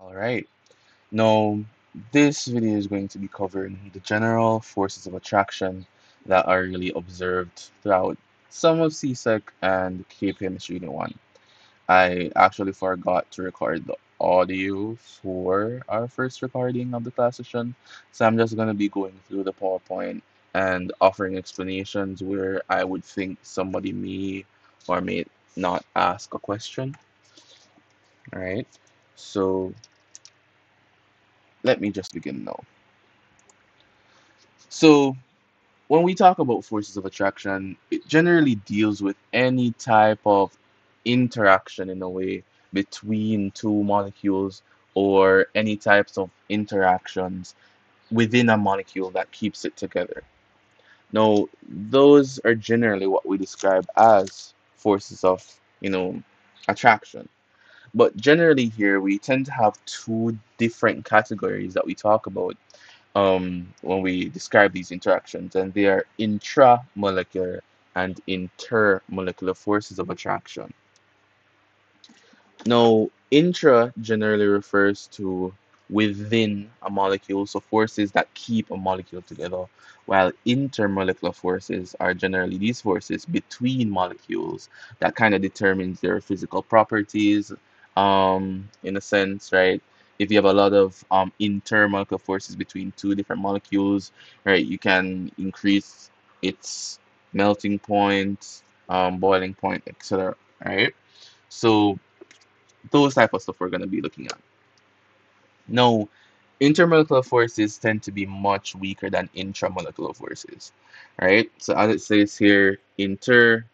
All right. Now, this video is going to be covering the general forces of attraction that are really observed throughout some of CSEC and KPMS Unit 1. I actually forgot to record the audio for our first recording of the class session, so I'm just going to be going through the PowerPoint and offering explanations where I would think somebody may or may not ask a question. All right. So let me just begin now. So, when we talk about forces of attraction, it generally deals with any type of interaction in a way between two molecules or any types of interactions within a molecule that keeps it together. Now, those are generally what we describe as forces of, attraction. But generally here we tend to have two different categories that we talk about when we describe these interactions, and they are intramolecular and intermolecular forces of attraction. Now, intra generally refers to within a molecule, so forces that keep a molecule together, while intermolecular forces are generally these forces between molecules that kind of determines their physical properties, in a sense, right? If you have a lot of intermolecular forces between two different molecules, right, you can increase its melting point, boiling point, etc. Right? So those type of stuff we're going to be looking at. Now, intermolecular forces tend to be much weaker than intramolecular forces, right? So as it says here, inter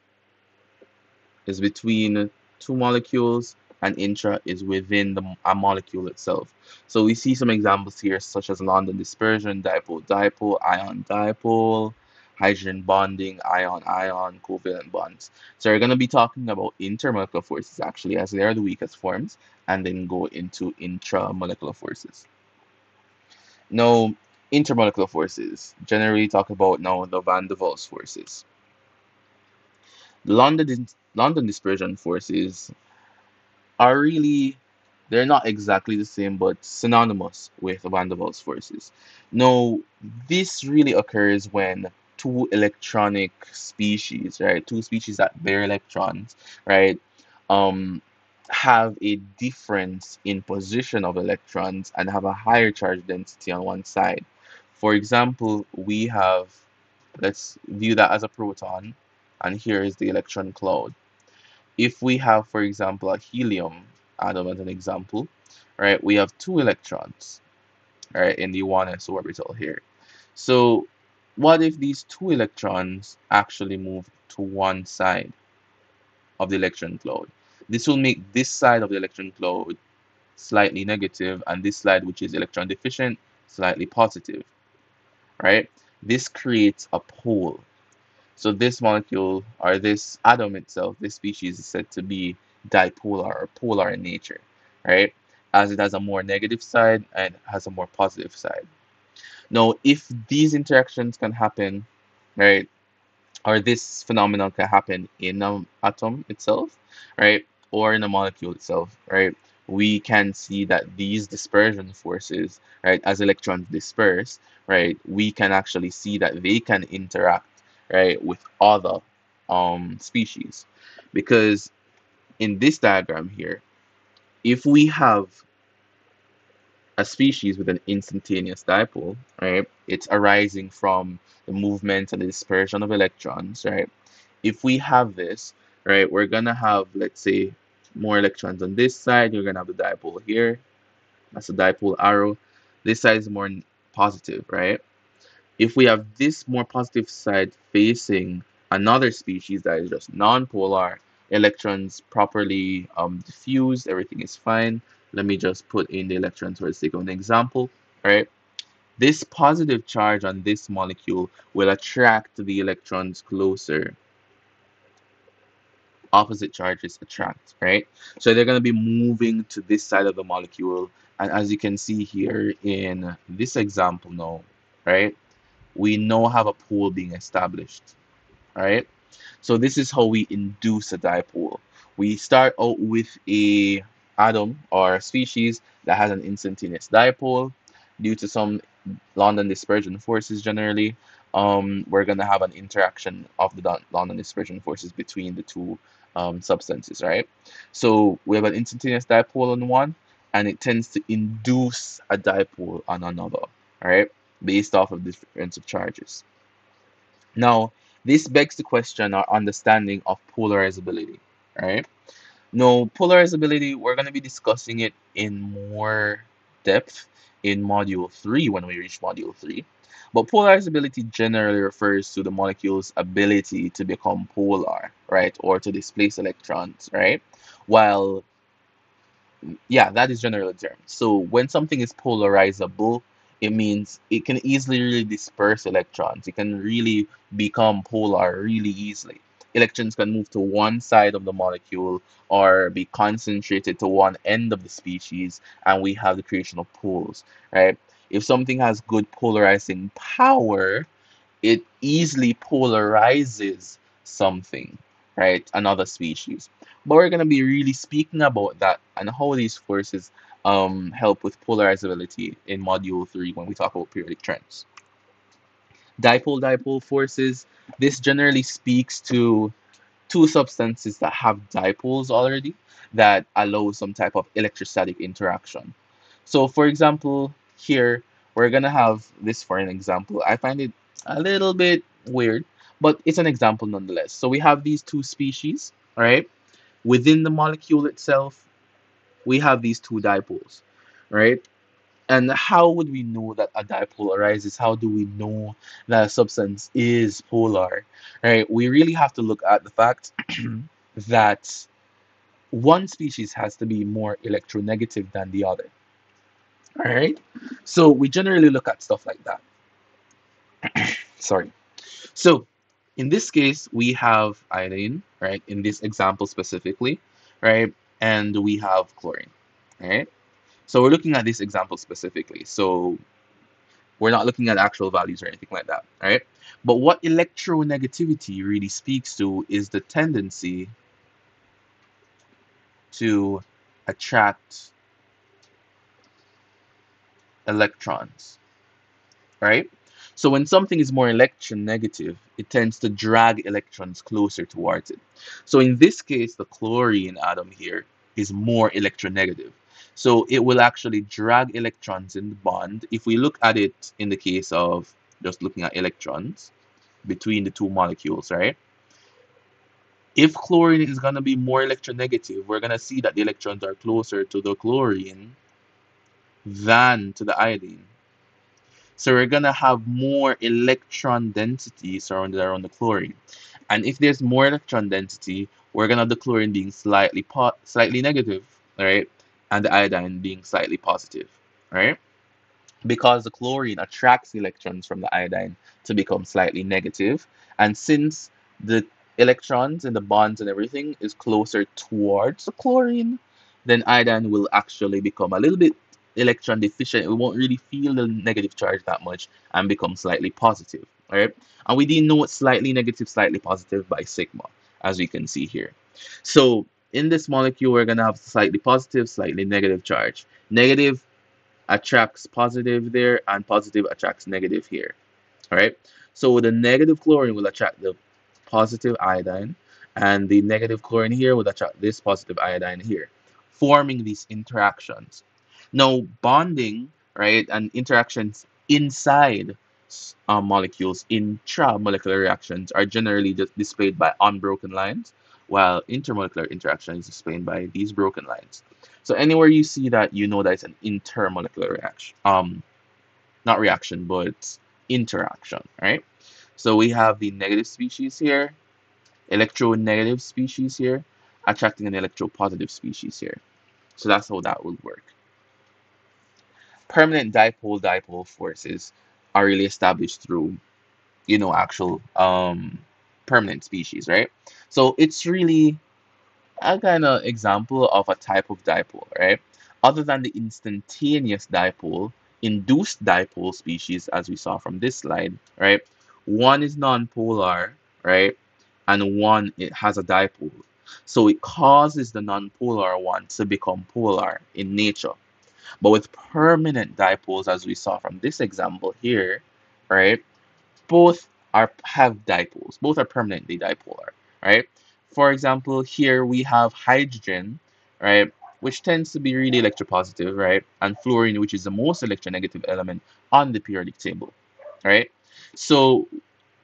is between two molecules and intra is within a molecule itself. So we see some examples here such as London dispersion, dipole-dipole, ion-dipole, hydrogen bonding, ion-ion, covalent bonds. So we're going to be talking about intermolecular forces actually as they are the weakest forms and then go into intramolecular forces. Now, intermolecular forces, generally talk about now the van der Waals forces. London dispersion forces are really, they're not exactly the same but synonymous with van der Waals forces. Now, this really occurs when two electronic species, right, two species that bear electrons, right, um, have a difference in position of electrons and have a higher charge density on one side. For example, we have, let's view that as a proton, and here is the electron cloud. If we have, for example, a helium atom as an example, right, we have two electrons, right, in the 1s orbital here. So what if these two electrons actually move to one side of the electron cloud? This will make this side of the electron cloud slightly negative and this side, which is electron deficient, slightly positive, right? This creates a pole. So this molecule or this atom itself, this species is said to be dipolar or polar in nature, right? As it has a more negative side and has a more positive side. Now, if these interactions can happen, right, or this phenomenon can happen in an atom itself, right, or in a molecule itself, right, we can see that these dispersion forces, right, as electrons disperse, right, we can actually see that they can interact, right, with other species. Because in this diagram here, if we have a species with an instantaneous dipole, right, it's arising from the movement and the dispersion of electrons, right? If we have this, right, we're gonna have, let's say, more electrons on this side. You're gonna have the dipole here. That's the dipole arrow. This side is more positive, right? If we have this more positive side facing another species that is just non-polar, electrons properly diffused, everything is fine. Let me just put in the electrons for the sake of an example, all right? This positive charge on this molecule will attract the electrons closer. Opposite charges attract, right? So they're going to be moving to this side of the molecule. And as you can see here in this example now, right, we now have a pole being established, right? So this is how we induce a dipole. We start out with a atom or species that has an instantaneous dipole due to some London dispersion forces generally, we're going to have an interaction of the London dispersion forces between the two substances, right? So we have an instantaneous dipole on one, and it tends to induce a dipole on another, right? Based off of the difference of charges. Now, this begs the question our understanding of polarizability, right? No, polarizability, we're going to be discussing it in more depth in module 3 when we reach module 3. But polarizability generally refers to the molecule's ability to become polar, right? Or to displace electrons, right? While yeah, that is general term. So when something is polarizable, it means it can easily really disperse electrons. It can really become polar really easily. Electrons can move to one side of the molecule or be concentrated to one end of the species, and we have the creation of poles, right? If something has good polarizing power, it easily polarizes something, right? Another species. But we're going to be really speaking about that and how these forces help with polarizability in module 3 when we talk about periodic trends. Dipole-dipole forces, this generally speaks to two substances that have dipoles already that allow some type of electrostatic interaction. So for example, here we're gonna have this for an example. I find it a little bit weird, but it's an example nonetheless. So we have these two species, all right? Within the molecule itself, we have these two dipoles, right? And how would we know that a dipole arises? How do we know that a substance is polar, right? We really have to look at the fact that one species has to be more electronegative than the other, all right? So we generally look at stuff like that. Sorry. So in this case, we have iodine, right? In this example specifically, right? And we have chlorine, right? So we're looking at this example specifically. So we're not looking at actual values or anything like that, right? But what electronegativity really speaks to is the tendency to attract electrons, right? So when something is more electronegative, it tends to drag electrons closer towards it. So in this case, the chlorine atom here is more electronegative. So it will actually drag electrons in the bond. If we look at it in the case of just looking at electrons between the two molecules, right? If chlorine is going to be more electronegative, we're going to see that the electrons are closer to the chlorine than to the iodine. So we're gonna have more electron density surrounded around the chlorine. And if there's more electron density, we're gonna have the chlorine being slightly negative, right? And the iodine being slightly positive, right? Because the chlorine attracts electrons from the iodine to become slightly negative. And since the electrons and the bonds and everything is closer towards the chlorine, then iodine will actually become a little bit electron deficient. We won't really feel the negative charge that much and become slightly positive. All right. And we denote slightly negative, slightly positive by sigma, as we can see here. So in this molecule, we're going to have slightly positive, slightly negative charge. Negative attracts positive there, and positive attracts negative here. All right. So the negative chlorine will attract the positive iodine, and the negative chlorine here will attract this positive iodine here, forming these interactions. Now, bonding, right, and interactions inside molecules, intramolecular reactions, are generally just displayed by unbroken lines, while intermolecular interaction is displayed by these broken lines. So anywhere you see that, you know that it's an intermolecular reaction. Not reaction, but interaction, right? So we have the negative species here, electronegative species here, attracting an electropositive species here. So that's how that would work. Permanent dipole-dipole forces are really established through, actual permanent species, right? So it's really a kind of example of a type of dipole, right? Other than the instantaneous dipole, induced dipole species, as we saw from this slide, right? One is nonpolar, right? And one it has a dipole. So it causes the nonpolar one to become polar in nature. But with permanent dipoles, as we saw from this example here, right, both are have dipoles. Both are permanently dipolar, right? For example, here we have hydrogen, right, which tends to be really electropositive, right, and fluorine, which is the most electronegative element on the periodic table, right? So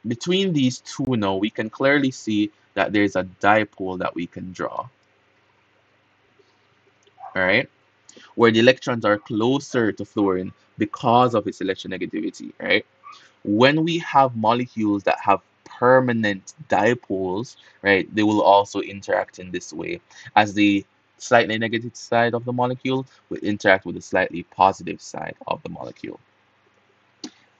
between these two now, we can clearly see that there's a dipole that we can draw, all right, where the electrons are closer to fluorine because of its electronegativity, right? When we have molecules that have permanent dipoles, right, they will also interact in this way, as the slightly negative side of the molecule will interact with the slightly positive side of the molecule.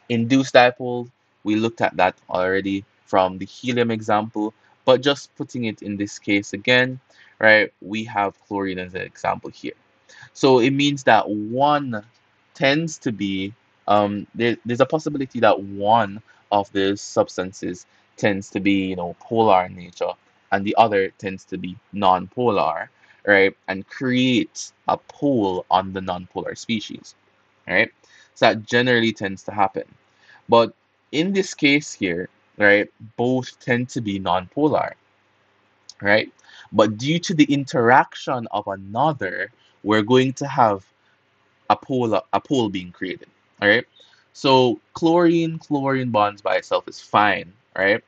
Induced dipole, we looked at that already from the helium example, but just putting it in this case again, right, we have chlorine as an example here. So it means that one tends to be there's a possibility that one of the substances tends to be, polar in nature, and the other tends to be non-polar, right? And creates a pole on the non-polar species, right? So that generally tends to happen. But in this case here, right, both tend to be non-polar, right? But due to the interaction of another, we're going to have a pole being created. All right. So chlorine bonds by itself is fine, right?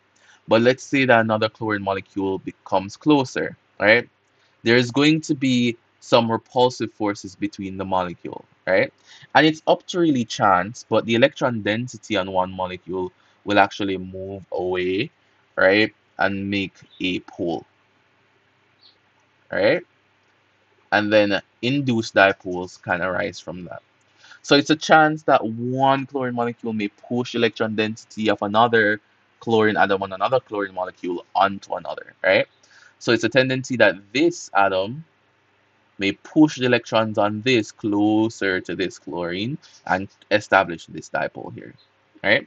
But let's say that another chlorine molecule becomes closer, right? There's going to be some repulsive forces between the molecule, right? And it's up to really chance, but the electron density on one molecule will actually move away, right? And make a pole, right? And then induced dipoles can arise from that. So it's a chance that one chlorine molecule may push electron density of another chlorine atom on another chlorine molecule onto another, right? So it's a tendency that this atom may push the electrons on this closer to this chlorine and establish this dipole here, right?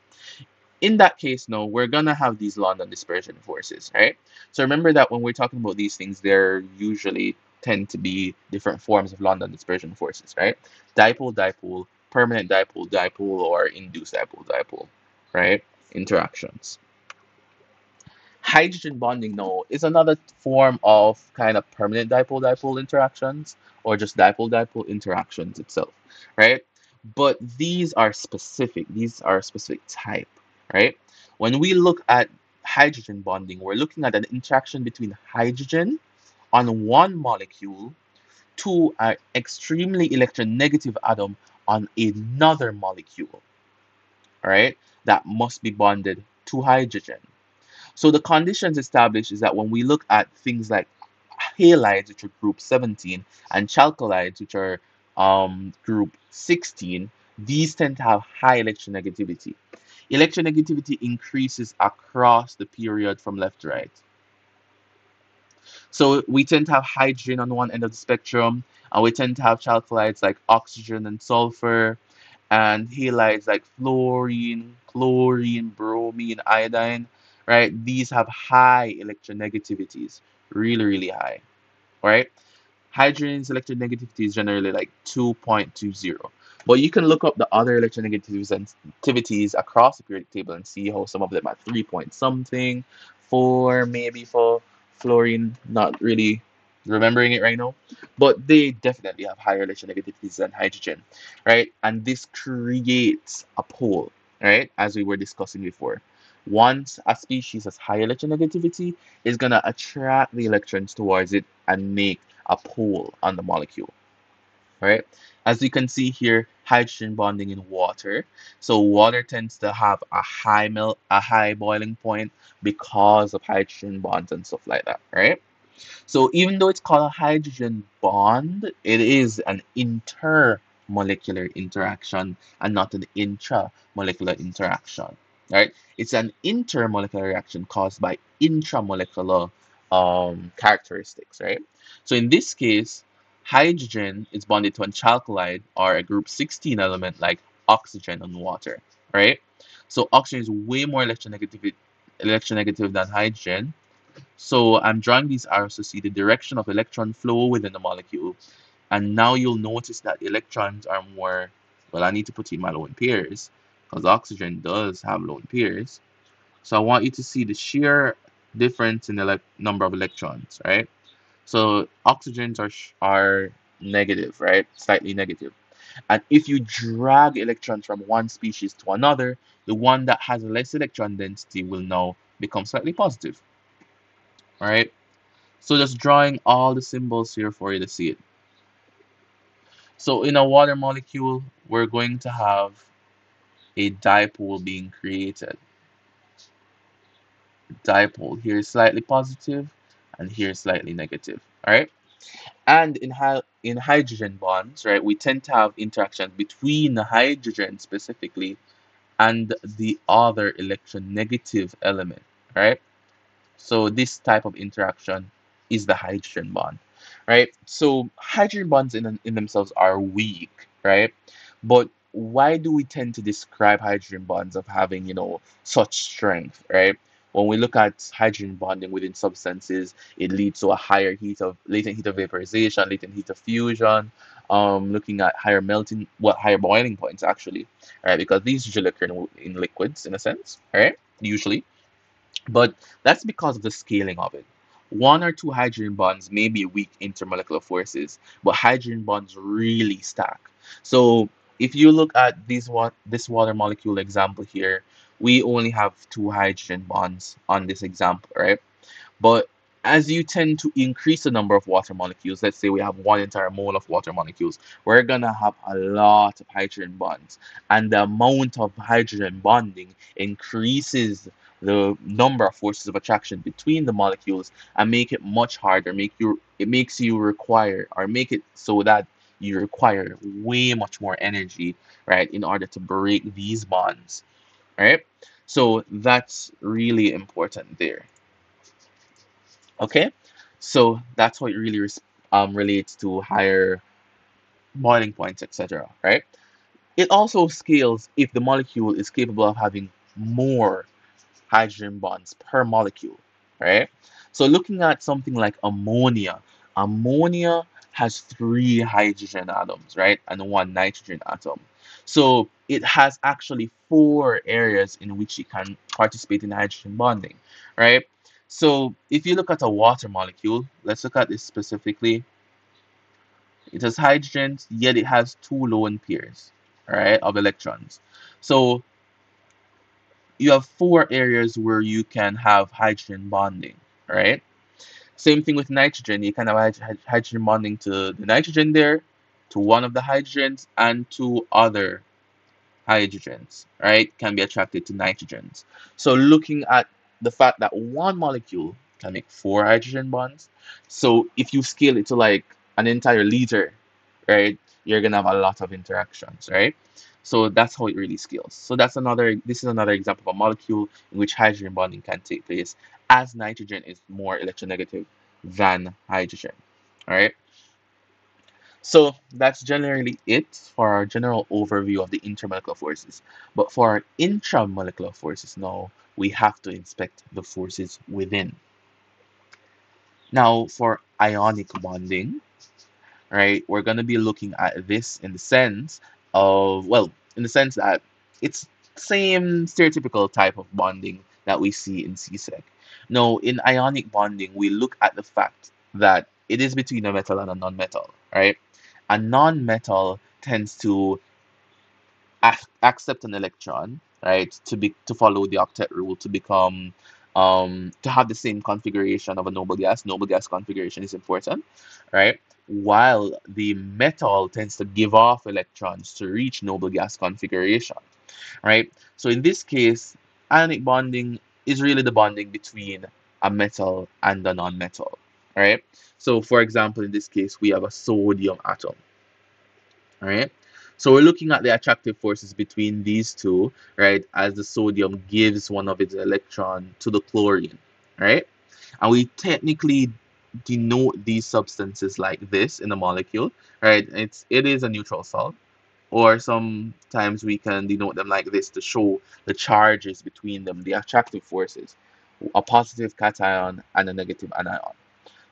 In that case, no, we're gonna have these London dispersion forces, right? So remember that when we're talking about these things, they're usually tend to be different forms of London dispersion forces, right? Dipole, dipole, permanent dipole, dipole, or induced dipole, dipole, right? Interactions. Hydrogen bonding, no, is another form of kind of permanent dipole-dipole interactions or just dipole-dipole interactions itself, right? But these are specific. These are a specific type, right? When we look at hydrogen bonding, we're looking at an interaction between hydrogen on one molecule to an extremely electronegative atom on another molecule, all right? That must be bonded to hydrogen. So the conditions established is that when we look at things like halides, which are group 17, and chalcolides, which are group 16, these tend to have high electronegativity. Electronegativity increases across the period from left to right. So we tend to have hydrogen on one end of the spectrum, and we tend to have chalcolides like oxygen and sulfur, and halides like fluorine, chlorine, bromine, iodine, right? These have high electronegativities, really, really high, right? Hydrogen's electronegativity is generally like 2.20. But you can look up the other electronegativities and sensitivities across the periodic table and see how some of them are 3 point something, 4 maybe for fluorine, not really remembering it right now. But they definitely have higher electronegativities than hydrogen, right? And this creates a pole, right? As we were discussing before. Once a species has high electronegativity, it's going to attract the electrons towards it and make a pole on the molecule, right? As you can see here, hydrogen bonding in water. So water tends to have a high boiling point because of hydrogen bonds and stuff like that, right? So even though it's called a hydrogen bond, it is an intermolecular interaction and not an intramolecular interaction, right? It's an intermolecular reaction caused by intramolecular characteristics, right? So in this case, hydrogen is bonded to a chalcolide or a group 16 element like oxygen and water, right? So oxygen is way more electronegative than hydrogen, So I'm drawing these arrows to see the direction of electron flow within the molecule. And now you'll notice that electrons are more, well, I need to put in my lone pairs because oxygen does have lone pairs. So I want you to see the sheer difference in the number of electrons, right? So oxygens are negative, right? Slightly negative. And if you drag electrons from one species to another, the one that has less electron density will now become slightly positive, all right? So just drawing all the symbols here for you to see it. So in a water molecule, we're going to have a dipole being created. Dipole here is slightly positive and here is slightly negative, all right? And in hydrogen bonds, right, we tend to have interaction between the hydrogen specifically and the other electronegative element, right? So this type of interaction is the hydrogen bond, right? So hydrogen bonds in themselves are weak, right? But why do we tend to describe hydrogen bonds of having, such strength, right? When we look at hydrogen bonding within substances, it leads to a higher latent heat of vaporization, latent heat of fusion, looking at higher boiling points actually, right? Because these usually occur in liquids in a sense, right? Usually. But that's because of the scaling of it. One or two hydrogen bonds may be weak intermolecular forces, but hydrogen bonds really stack. So if you look at this water molecule example here, we only have two hydrogen bonds on this example, right? But as you tend to increase the number of water molecules, let's say we have one entire mole of water molecules, we're gonna have a lot of hydrogen bonds. And the amount of hydrogen bonding increases the number of forces of attraction between the molecules and make it much harder, it makes you require or make it so that you require way much more energy, right, in order to break these bonds. Right? So that's really important there. Okay, so that's what it really relates to higher boiling points, etc. Right? It also scales if the molecule is capable of having more hydrogen bonds per molecule, right? So looking at something like ammonia, ammonia has three hydrogen atoms, right, and one nitrogen atom. So it has actually four areas in which it can participate in hydrogen bonding, right? So if you look at a water molecule, let's look at this specifically. It has hydrogens, yet it has two lone pairs, right, of electrons. So you have four areas where you can have hydrogen bonding, right? Same thing with nitrogen. You can have hydrogen bonding to the nitrogen there, to one of the hydrogens, and to other hydrogens, right, can be attracted to nitrogens. So looking at the fact that one molecule can make four hydrogen bonds, so if you scale it to like an entire liter, right, you're gonna have a lot of interactions, right? So that's how it really scales. So this is another example of a molecule in which hydrogen bonding can take place as nitrogen is more electronegative than hydrogen. All right. So that's generally it for our general overview of the intermolecular forces. But for our intramolecular forces now, we have to inspect the forces within. Now, for ionic bonding, right, we're going to be looking at this in the sense of, well, in the sense that it's same stereotypical type of bonding that we see in CSEC. Now, in ionic bonding, we look at the fact that it is between a metal and a non-metal, right? A non-metal tends to accept an electron, right, to follow the octet rule to become to have the same configuration of a noble gas. Noble gas configuration is important, right? While the metal tends to give off electrons to reach noble gas configuration, right? So in this case, ionic bonding is really the bonding between a metal and a non-metal, right? So for example, in this case, we have a sodium atom. All right. So we're looking at the attractive forces between these two, right, as the sodium gives one of its electron to the chlorine, right? And we technically denote these substances like this in the molecule, right? It is a neutral salt, or sometimes we can denote them like this to show the charges between them, the attractive forces. a positive cation and a negative anion.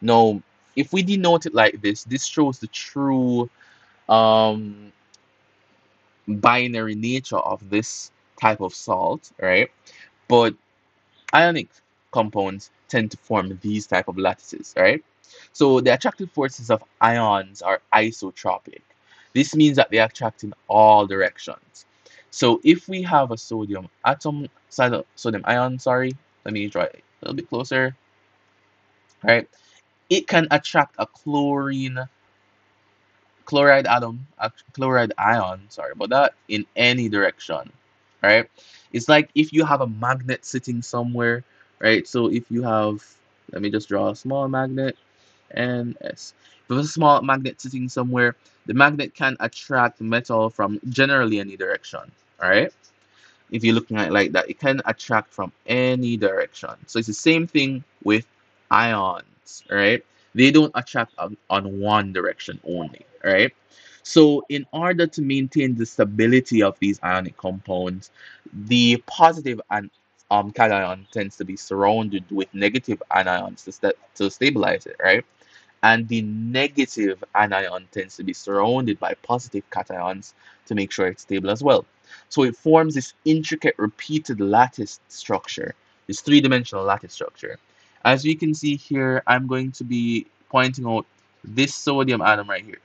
Now, if we denote it like this shows the true um, binary nature of this type of salt, right? But ionic compounds tend to form these type of lattices, right? So the attractive forces of ions are isotropic. This means that they attract in all directions. So if we have a sodium atom, sodium ion, sorry, let me draw it a little bit closer, right? It can attract a chloride ion, sorry about that, in any direction, right? It's like if you have a magnet sitting somewhere, right? So if you have, let me just draw a small magnet, and S. If you have a small magnet sitting somewhere, the magnet can attract metal from generally any direction, all right? If you're looking at it like that, it can attract from any direction. So it's the same thing with ions, right? They don't attract on one direction only, right? So in order to maintain the stability of these ionic compounds, the positive and cation tends to be surrounded with negative anions to stabilize it, right? And the negative anion tends to be surrounded by positive cations to make sure it's stable as well. So it forms this intricate repeated lattice structure, this three-dimensional lattice structure. As you can see here, I'm going to be pointing out this sodium atom right here,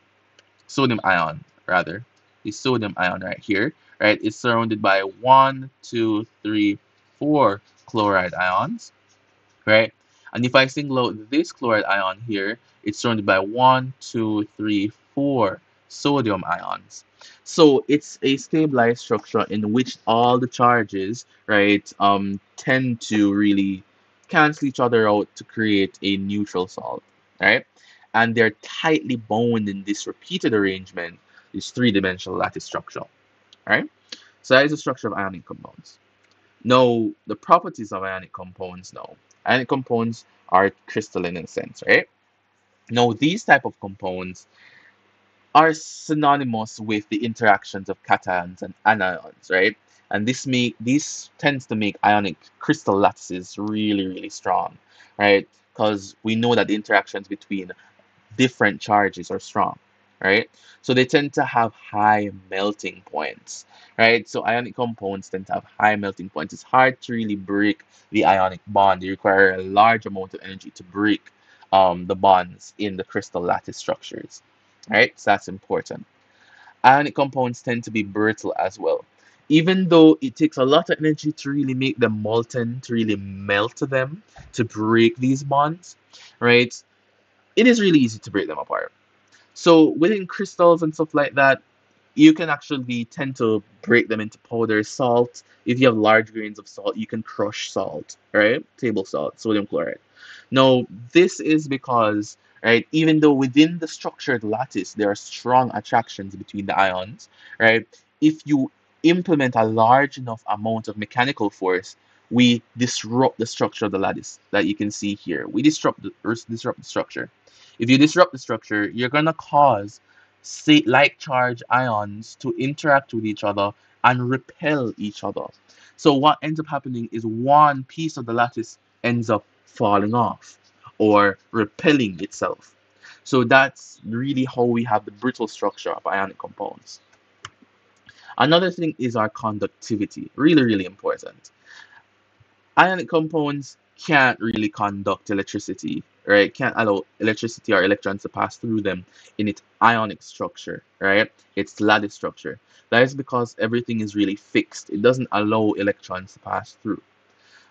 sodium ion rather, the sodium ion right here, right? It's surrounded by one, two, three, four chloride ions, right? And if I single out this chloride ion here, it's surrounded by one, two, three, four sodium ions. So it's a stabilized structure in which all the charges, right, tend to really cancel each other out to create a neutral salt, right? And they're tightly bound in this repeated arrangement, this three-dimensional lattice structure, right? So that is the structure of ionic compounds. Now, the properties of ionic compounds now. Ionic compounds are crystalline in a sense, right? Now, these type of compounds are synonymous with the interactions of cations and anions, right? And this tends to make ionic crystal lattices really, really strong, right? Because we know that the interactions between different charges are strong, right? So they tend to have high melting points, right? So ionic compounds tend to have high melting points. It's hard to really break the ionic bond. You require a large amount of energy to break the bonds in the crystal lattice structures, right? So that's important. Ionic compounds tend to be brittle as well. Even though it takes a lot of energy to really make them molten, to really melt them, to break these bonds, right? It is really easy to break them apart. So within crystals and stuff like that, you can actually tend to break them into powder. Salt, if you have large grains of salt, you can crush salt, right? Table salt, sodium chloride. Now, this is because, right, even though within the structured lattice there are strong attractions between the ions, right, if you implement a large enough amount of mechanical force, we disrupt the structure of the lattice that you can see here. We disrupt the structure. If you disrupt the structure, you're gonna cause say like charge ions to interact with each other and repel each other. So what ends up happening is one piece of the lattice ends up falling off or repelling itself. So that's really how we have the brittle structure of ionic compounds. Another thing is our conductivity, really, really important. Ionic compounds can't really conduct electricity, right? Can't allow electricity or electrons to pass through them in its ionic structure, right? Its lattice structure. That is because everything is really fixed. It doesn't allow electrons to pass through.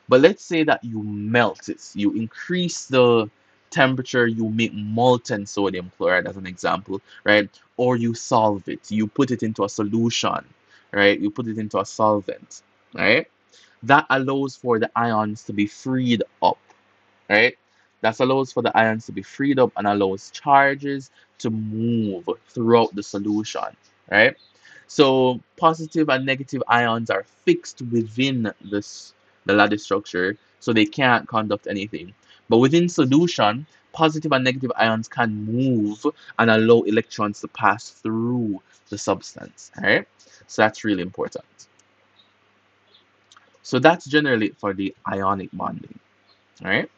But let's say that you melt it, you increase the temperature, you make molten sodium chloride as an example, right? Or you solve it, you put it into a solution, right? You put it into a solvent, right? That allows for the ions to be freed up, right? That allows for the ions to be freed up and allows charges to move throughout the solution, right? So positive and negative ions are fixed within the lattice structure, so they can't conduct anything. But within solution, positive and negative ions can move and allow electrons to pass through the substance, right? So that's really important. So that's generally it for the ionic bonding. All right.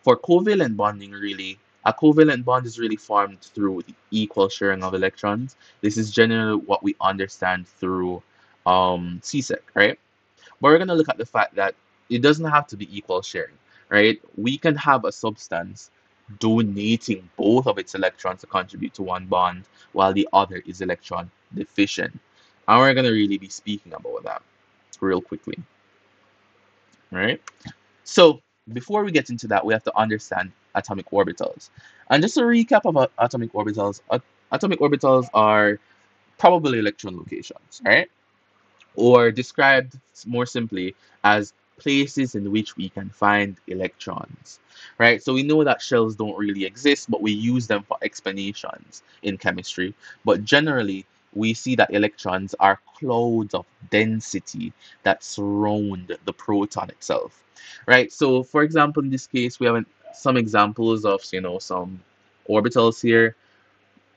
For covalent bonding, really, a covalent bond is really formed through the equal sharing of electrons. This is generally what we understand through CSEC, right? But we're going to look at the fact that it doesn't have to be equal sharing, right? We can have a substance donating both of its electrons to contribute to one bond while the other is electron deficient. And we're going to really be speaking about that real quickly, right? So before we get into that, we have to understand atomic orbitals. And just a recap about atomic orbitals, atomic orbitals are probably electron locations, right? Or described more simply as places in which we can find electrons, right? So we know that shells don't really exist, but we use them for explanations in chemistry. But generally, we see that electrons are clouds of density that surround the proton itself, right? So, for example, in this case, we have some examples of, some orbitals here.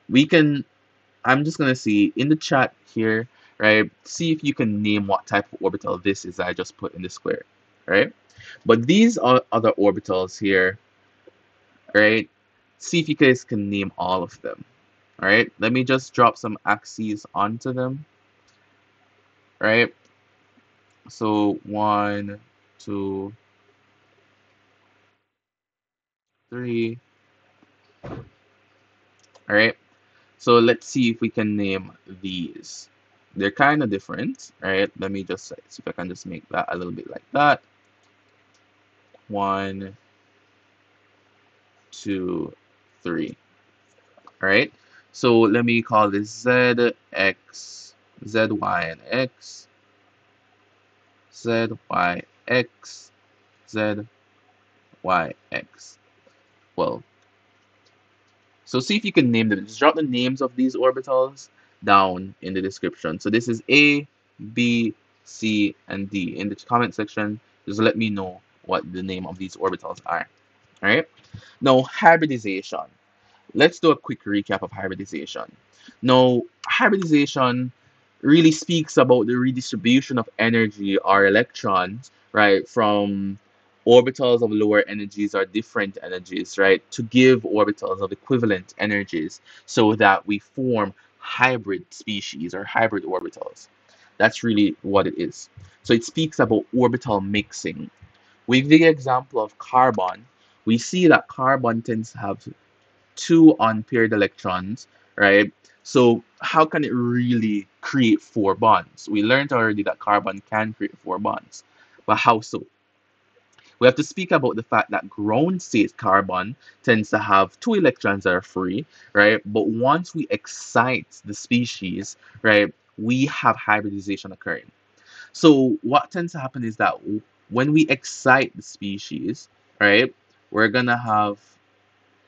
We can I'm just gonna see in the chat here, right? See if you can name what type of orbital this is that I just put in the square, right? But these are other orbitals here, right? See if you guys can name all of them, all right? Let me just drop some axes onto them, right? So one, two, three, all right? So let's see if we can name these. They're kind of different, right? Let me just see if I can just make that a little bit like that. One, two, three. All right. So let me call this Z, X, Z, Y, and X, Z, Y, X, Z, Y, X. Well, so see if you can name them. Just drop the names of these orbitals down in the description. So this is A, B, C, and D. In the comment section, just let me know what the name of these orbitals are. All right. Now, hybridization. Let's do a quick recap of hybridization. Now, hybridization really speaks about the redistribution of energy or electrons, right, from orbitals of lower energies or different energies, right, to give orbitals of equivalent energies so that we form hybrid species or hybrid orbitals. That's really what it is. So it speaks about orbital mixing. With the example of carbon, we see that carbon tends to have two unpaired electrons, right? So how can it really create four bonds? We learned already that carbon can create four bonds, but how so? We have to speak about the fact that ground state carbon tends to have two electrons that are free, right? But once we excite the species, right, we have hybridization occurring. So what tends to happen is that when we excite the species, right, we're gonna have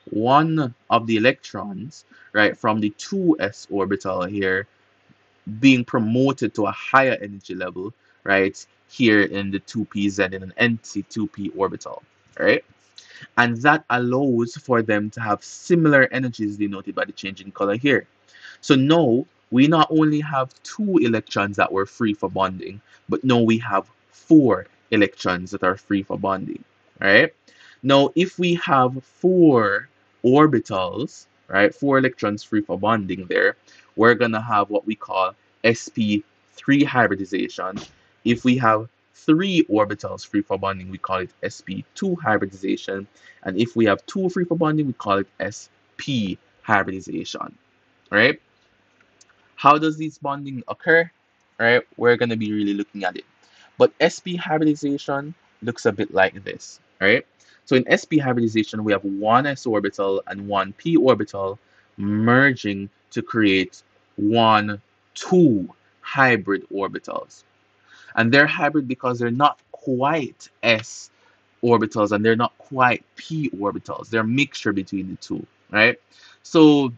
one of the electrons, right, from the 2s orbital here being promoted to a higher energy level, right, here in the 2pz in an empty 2p orbital, right? And that allows for them to have similar energies denoted by the change in color here. So now we not only have two electrons that were free for bonding, but now we have four electrons that are free for bonding, right? Now, if we have four orbitals, right, four electrons free for bonding there, we're gonna have what we call sp3 hybridization. If we have three orbitals free for bonding, we call it sp2 hybridization. And if we have two free for bonding, we call it sp hybridization, right? How does this bonding occur? Right, we're going to be really looking at it. But sp hybridization looks a bit like this, right? So in sp hybridization, we have one s orbital and one p orbital merging to create two hybrid orbitals. And they're hybrid because they're not quite s orbitals and they're not quite p orbitals. They're a mixture between the two, right? So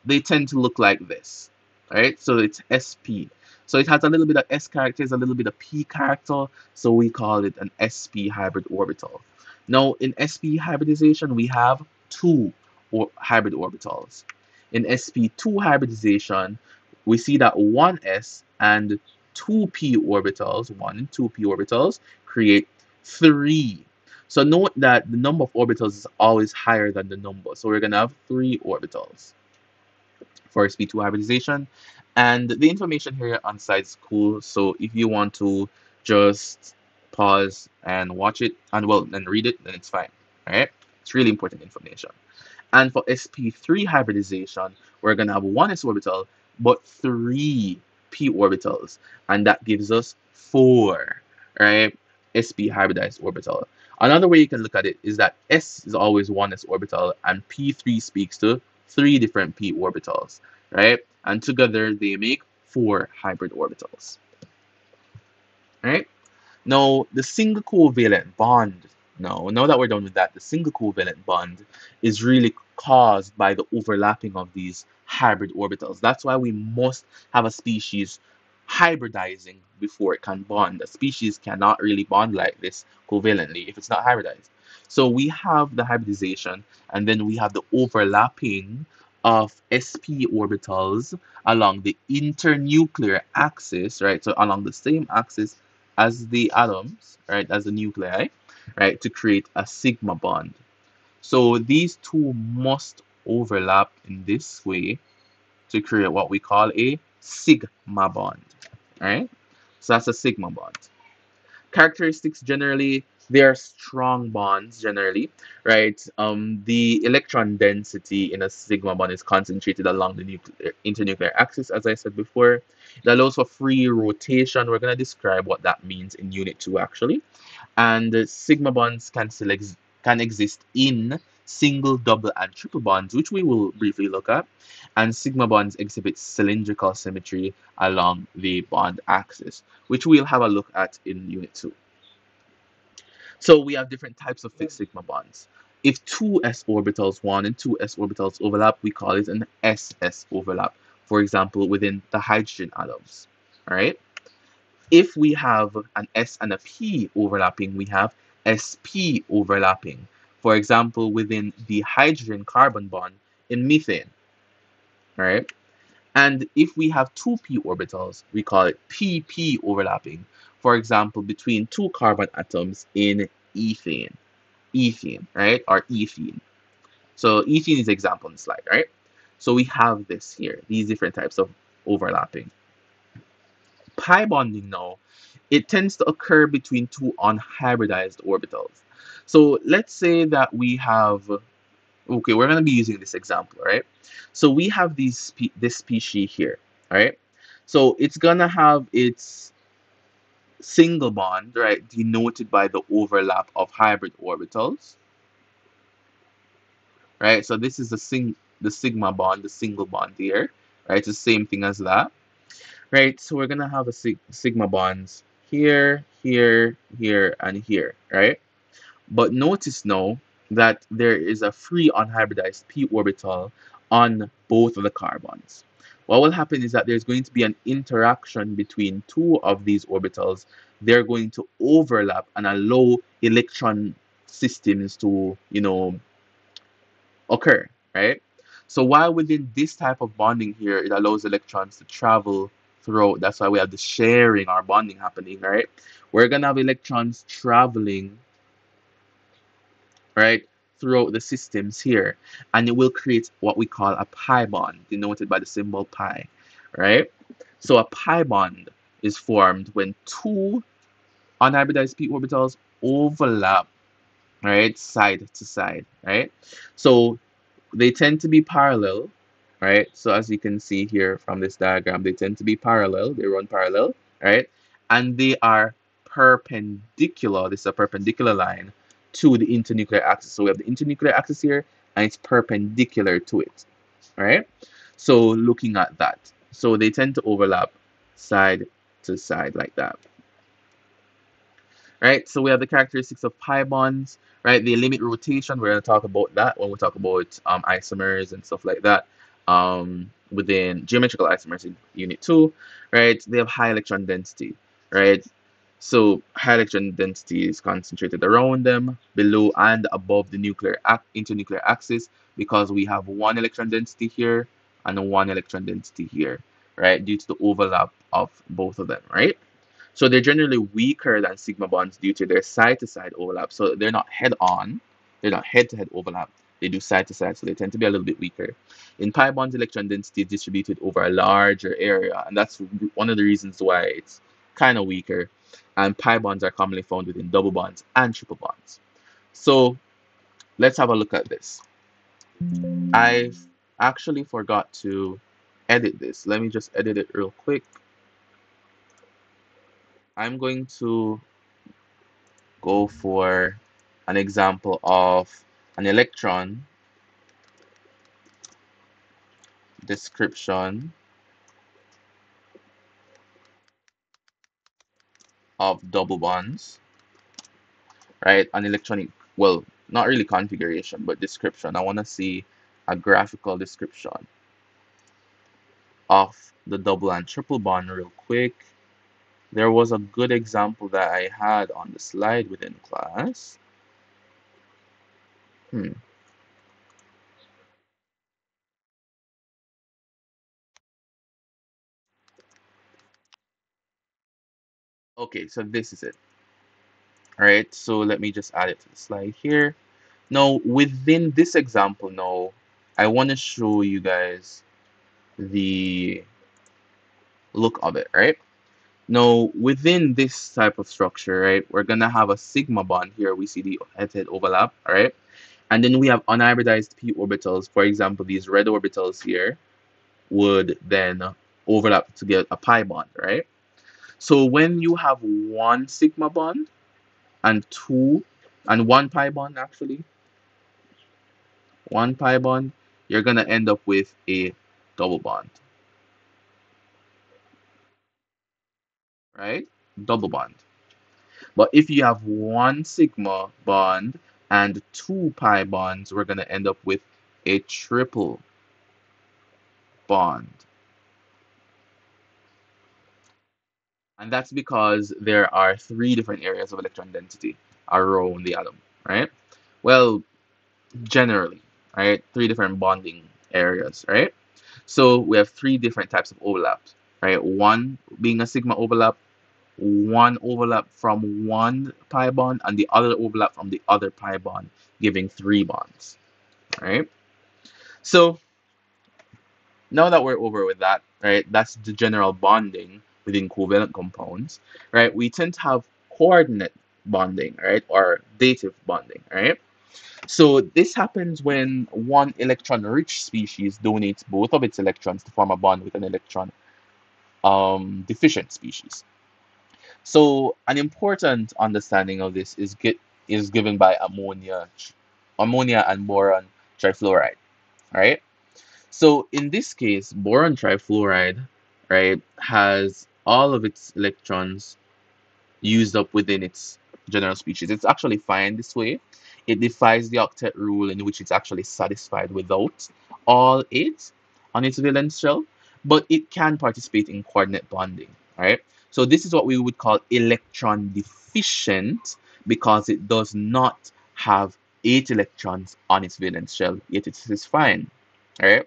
they tend to look like this, right? So it's sp. So it has a little bit of s characters, a little bit of p character, so we call it an sp hybrid orbital. Now in sp hybridization we have two hybrid orbitals. In sp2 hybridization we see that one s and two p orbitals, one and two p orbitals create three. So note that the number of orbitals is always higher than the number. So we're going to have 3 orbitals for sp2 hybridization. And the information here on site is cool. So if you want to just pause and watch it and well and read it, then it's fine. All right. It's really important information. And for sp3 hybridization, we're going to have one s orbital, but 3p orbitals. And that gives us 4, right? sp hybridized orbital. Another way you can look at it is that s is always one s orbital, and p3 speaks to 3 different p orbitals, right? And together they make 4 hybrid orbitals, right? Now, the single covalent bond, now that we're done with that, the single covalent bond is really caused by the overlapping of these hybrid orbitals. That's why we must have a species hybridizing before it can bond. A species cannot really bond like this covalently if it's not hybridized. So we have the hybridization, and then we have the overlapping of sp orbitals along the internuclear axis, right? So along the same axis as the atoms, right, as the nuclei, right, to create a sigma bond. So these two must overlap in this way to create what we call a sigma bond, right? So that's a sigma bond. Characteristics generally, they are strong bonds generally, right? The electron density in a sigma bond is concentrated along the internuclear axis, as I said before. It allows for free rotation. We're going to describe what that means in Unit 2 actually. And sigma bonds can exist in single, double, and triple bonds, which we will briefly look at. And sigma bonds exhibit cylindrical symmetry along the bond axis, which we'll have a look at in Unit 2. So we have different types of fixed sigma bonds. If two s orbitals, 1 and 2 s orbitals overlap, we call it an ss overlap. For example, within the hydrogen atoms. All right. If we have an S and a P overlapping, we have sp overlapping. For example, within the hydrogen carbon bond in methane. All right. And if we have two p orbitals, we call it pp overlapping. For example, between two carbon atoms in ethane. Ethene, right? Or ethene. So ethene is example on the slide, right? So we have this here, these different types of overlapping. Pi bonding now, it tends to occur between two unhybridized orbitals. So let's say that we have, okay, we're going to be using this example, right? So we have this species here, right? So it's going to have its single bond, right, denoted by the overlap of hybrid orbitals, right? So this is the sigma bond, the single bond here, right? It's the same thing as that, right? So we're gonna have a sigma bonds here, here, here, and here, right? But notice now that there is a free unhybridized p orbital on both of the carbons. What will happen is that there's going to be an interaction between two of these orbitals. They're going to overlap and allow electron systems to, occur, right? So while within this type of bonding here, it allows electrons to travel throughout. That's why we have the sharing or bonding happening, right? We're gonna have electrons traveling, right, throughout the systems here, and it will create what we call a pi bond, denoted by the symbol pi, right? So a pi bond is formed when two unhybridized p orbitals overlap, right, side to side, right? So they tend to be parallel, right? So as you can see here from this diagram, they tend to be parallel. They run parallel, right? And they are perpendicular. This is a perpendicular line to the internuclear axis. So we have the internuclear axis here, and it's perpendicular to it, all right? So looking at that, so they tend to overlap side to side like that, right? So we have the characteristics of pi bonds, right? They limit rotation. We're going to talk about that when we talk about isomers and stuff like that within geometrical isomers in Unit 2, right? They have high electron density, right? So high electron density is concentrated around them, below and above the internuclear axis, because we have one electron density here and one electron density here, right? Due to the overlap of both of them, right? So they're generally weaker than sigma bonds due to their side-to-side overlap. So they're not head-on, they're not head-to-head overlap. They do side-to-side, so they tend to be a little bit weaker. In pi bonds, electron density is distributed over a larger area, and that's one of the reasons why it's kind of weaker. And pi bonds are commonly found within double bonds and triple bonds. So let's have a look at this. I've actually forgot to edit this. Let me just edit it real quick. I'm going to go for an example of an electron description of double bonds, right? An electronic, well, not really configuration, but description. I want to see a graphical description of the double and triple bond real quick. There was a good example that I had on the slide within class. Hmm. Okay, so this is it. All right, so let me just add it to the slide here. Now, within this example, now, I want to show you guys the look of it, right? Now, within this type of structure, right, we're gonna have a sigma bond here. We see the head-to-head overlap, all right? And then we have unhybridized p orbitals. For example, these red orbitals here would then overlap to get a pi bond, right? So when you have one sigma bond and two and one pi bond, actually, one pi bond, you're gonna end up with a double bond, right? Double bond. But if you have one sigma bond and two pi bonds, we're gonna end up with a triple bond. And that's because there are three different areas of electron density around the atom, right? Well, generally, right? Three different bonding areas, right? So we have three different types of overlaps, right? One being a sigma overlap, one overlap from one pi bond, and the other overlap from the other pi bond, giving three bonds, right? So now that we're over with that, right, that's the general bonding within covalent compounds, right? We tend to have coordinate bonding, right, or dative bonding, right? So this happens when one electron-rich species donates both of its electrons to form a bond with an electron deficient species. So an important understanding of this is given by ammonia and boron trifluoride, right? So in this case, boron trifluoride, right, has all of its electrons used up within its general species. It's actually fine this way. It defies the octet rule in which it's actually satisfied without all eight on its valence shell, but it can participate in coordinate bonding, right? So this is what we would call electron deficient because it does not have eight electrons on its valence shell, yet it is fine, right?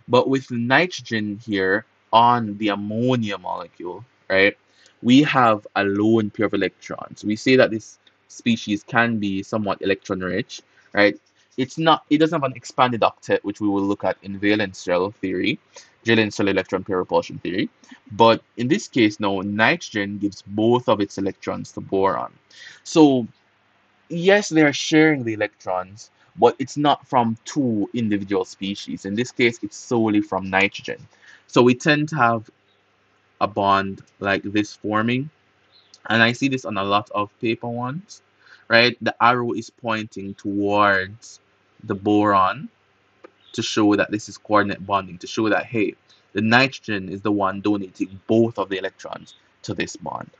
But with nitrogen here on the ammonia molecule, right, we have a lone pair of electrons. We say that this species can be somewhat electron rich, right? It doesn't have an expanded octet, which we will look at in valence shell theory, valence shell electron pair repulsion theory. But in this case, now nitrogen gives both of its electrons to boron. So yes, they're sharing the electrons, but it's not from two individual species. In this case, it's solely from nitrogen. So we tend to have a bond like this forming, and I see this on a lot of paper ones, right? The arrow is pointing towards the boron to show that this is coordinate bonding, to show that, hey, the nitrogen is the one donating both of the electrons to this bond,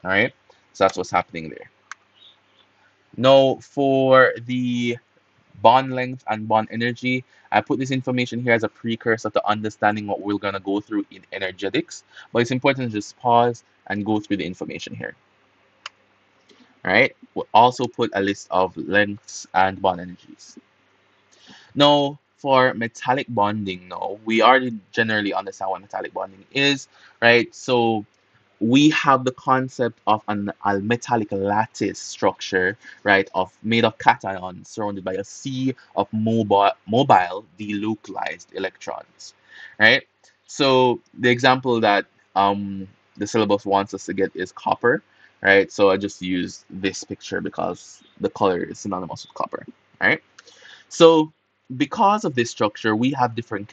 all right? So that's what's happening there. Now, for the bond length and bond energy. I put this information here as a precursor to understanding what we're going to go through in energetics, but it's important to just pause and go through the information here. All right, we'll also put a list of lengths and bond energies. Now, for metallic bonding, now we already generally understand what metallic bonding is, right? So we have the concept of a metallic lattice structure, right, of made of cations surrounded by a sea of mobile delocalized electrons, right? So the example that the syllabus wants us to get is copper, right? So I just use this picture because the color is synonymous with copper, right? So because of this structure, we have different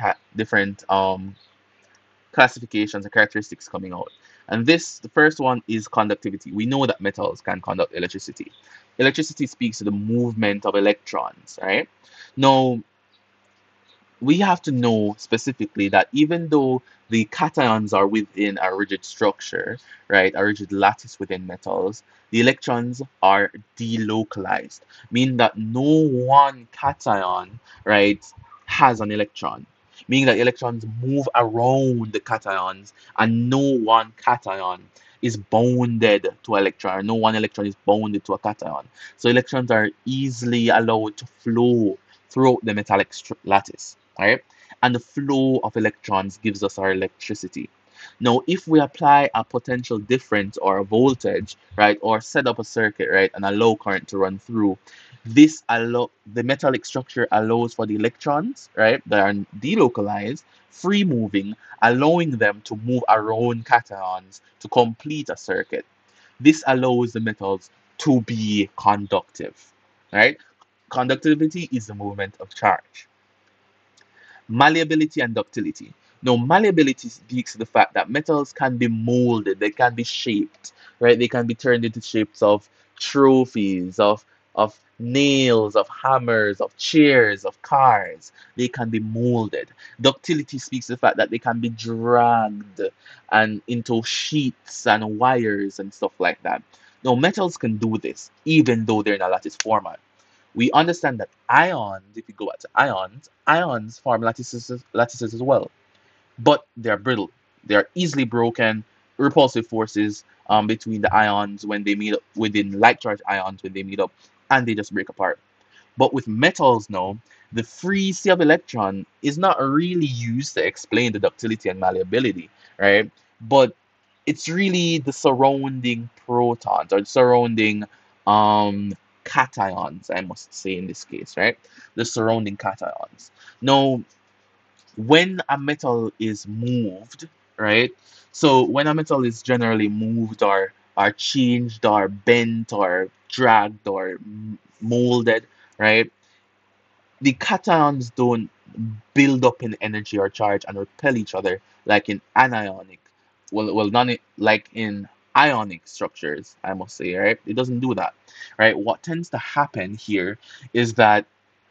classifications and characteristics coming out. And this, the first one is conductivity. We know that metals can conduct electricity. Electricity speaks to the movement of electrons, right? Now, we have to know specifically that even though the cations are within a rigid structure, right, a rigid lattice within metals, the electrons are delocalized, meaning that no one cation, right, has an electron, meaning that electrons move around the cations and no one cation is bounded to an electron, or no one electron is bounded to a cation. So electrons are easily allowed to flow throughout the metallic lattice, right? And the flow of electrons gives us our electricity. Now, if we apply a potential difference or a voltage, right, or set up a circuit, right, and allow current to run through, the metallic structure allows for the electrons, right, that are delocalized, free moving, allowing them to move around cations to complete a circuit. This allows the metals to be conductive, right? Conductivity is the movement of charge. Malleability and ductility. Now, malleability speaks to the fact that metals can be molded, they can be shaped, right? They can be turned into shapes of trophies, of nails, of hammers, of chairs, of cars. They can be molded. Ductility speaks to the fact that they can be dragged and into sheets and wires and stuff like that. Now, metals can do this, even though they're in a lattice format. We understand that ions, if you go back to ions, ions form lattices as well, but they're brittle. They're easily broken, repulsive forces between the ions when they meet up, within like charged ions when they meet up, and they just break apart. But with metals now, the free sea of electron is not really used to explain the ductility and malleability, right? But it's really the surrounding protons or the surrounding um cations, I must say in this case, right? The surrounding cations. Now, when a metal is moved, right? So when a metal is generally moved or changed or bent or dragged or molded, right? The cations don't build up in energy or charge and repel each other like in anionic, well, not like in ionic structures, I must say, right? It doesn't do that, right? What tends to happen here is that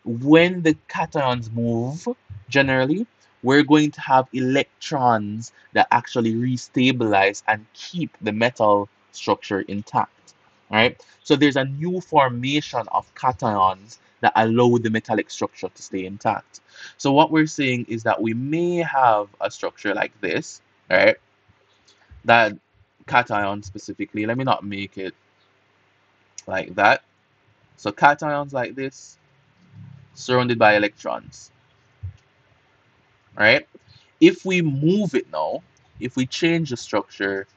when the cations move, generally, we're going to have electrons that actually restabilize and keep the metal structure intact, right? So there's a new formation of cations that allow the metallic structure to stay intact. So what we're saying is that we may have a structure like this, right? That cation specifically, let me not make it like that. So cations like this, surrounded by electrons, right? If we move it now, if we change the structure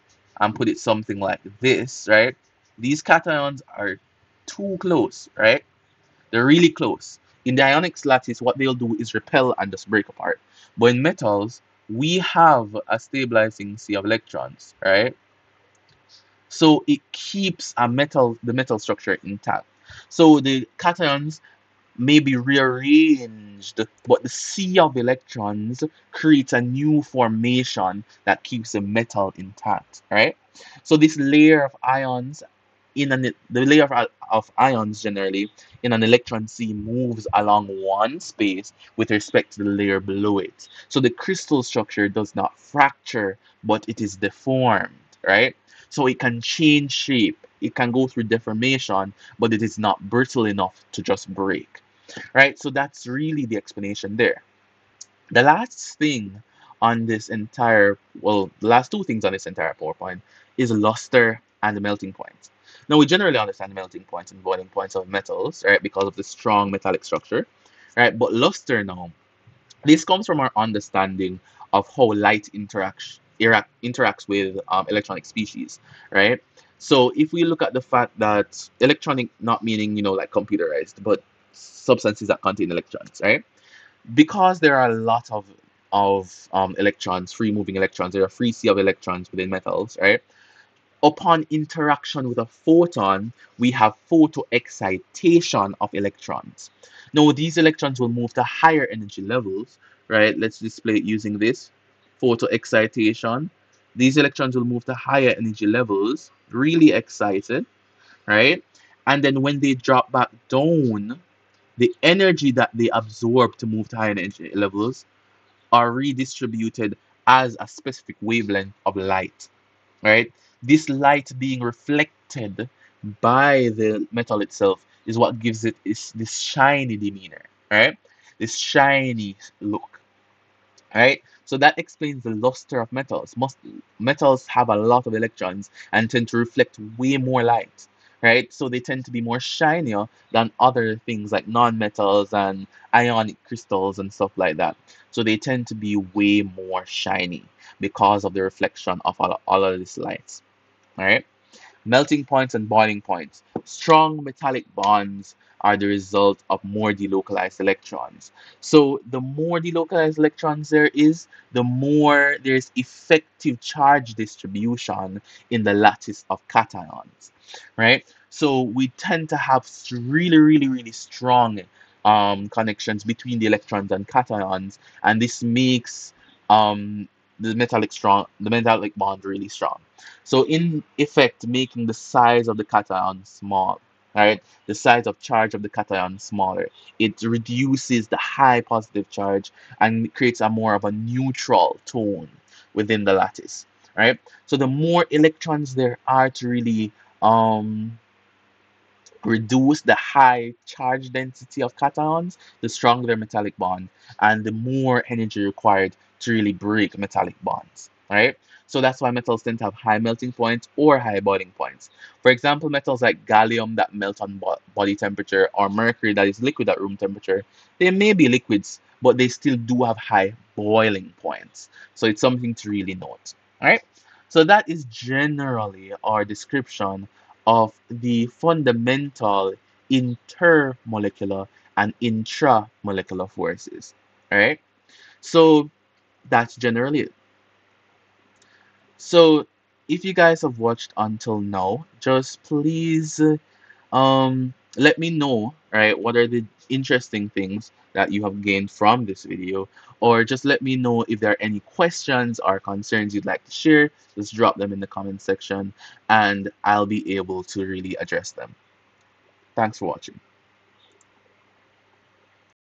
and put it something like this, right? These cations are too close, right? They're really close. In the ionic lattice, what they'll do is repel and just break apart. But in metals, we have a stabilizing sea of electrons, right? So it keeps the metal structure intact. So the cations may be rearranged, but the sea of electrons creates a new formation that keeps the metal intact, right? So this layer of ions the layer of ions generally in an electron sea moves along one space with respect to the layer below it. So the crystal structure does not fracture, but it is deformed, right? So it can change shape. It can go through deformation, but it is not brittle enough to just break, right? So that's really the explanation there. The last thing on this entire, well, the last two things on this entire PowerPoint is luster and the melting point. Now, we generally understand the melting points and boiling points of metals, right, because of the strong metallic structure, right? But luster now, this comes from our understanding of how light interacts. interacts with electronic species, right? So if we look at the fact that electronic, not meaning, like computerized, but substances that contain electrons, right? Because there are a lot of electrons, free moving electrons, there are free sea of electrons within metals, right? Upon interaction with a photon, we have photoexcitation of electrons. Now, these electrons will move to higher energy levels, right? Let's display it using this photoexcitation. These electrons will move to higher energy levels, really excited, right? And then when they drop back down, the energy that they absorb to move to higher energy levels are redistributed as a specific wavelength of light, right? This light being reflected by the metal itself is what gives it this shiny demeanor, right? This shiny look, right? So that explains the luster of metals. Most metals have a lot of electrons and tend to reflect way more light, right? So they tend to be more shinier than other things like non-metals and ionic crystals and stuff like that. So they tend to be way more shiny because of the reflection of all of this light, right? Melting points and boiling points. Strong metallic bonds are the result of more delocalized electrons. So the more delocalized electrons there is, the more there's effective charge distribution in the lattice of cations, right? So we tend to have really, really, really strong connections between the electrons and cations, and this makes um, the metallic bond really strong. So in effect, making the size of the cation small, right? The size of charge of the cation smaller. It reduces the high positive charge and creates a more of a neutral tone within the lattice, right? So the more electrons there are to really um reduce the high charge density of cations, the stronger the metallic bond, and the more energy required to really break metallic bonds, right? So that's why metals tend to have high melting points or high boiling points. For example, metals like gallium that melt on body temperature or mercury that is liquid at room temperature, they may be liquids, but they still do have high boiling points. So it's something to really note, all right? So that is generally our description of the fundamental intermolecular and intramolecular forces. All right. So that's generally it. So if you guys have watched until now, just please let me know, right? What are the interesting things that you have gained from this video? Or just let me know if there are any questions or concerns you'd like to share. Just drop them in the comment section and I'll be able to really address them. Thanks for watching.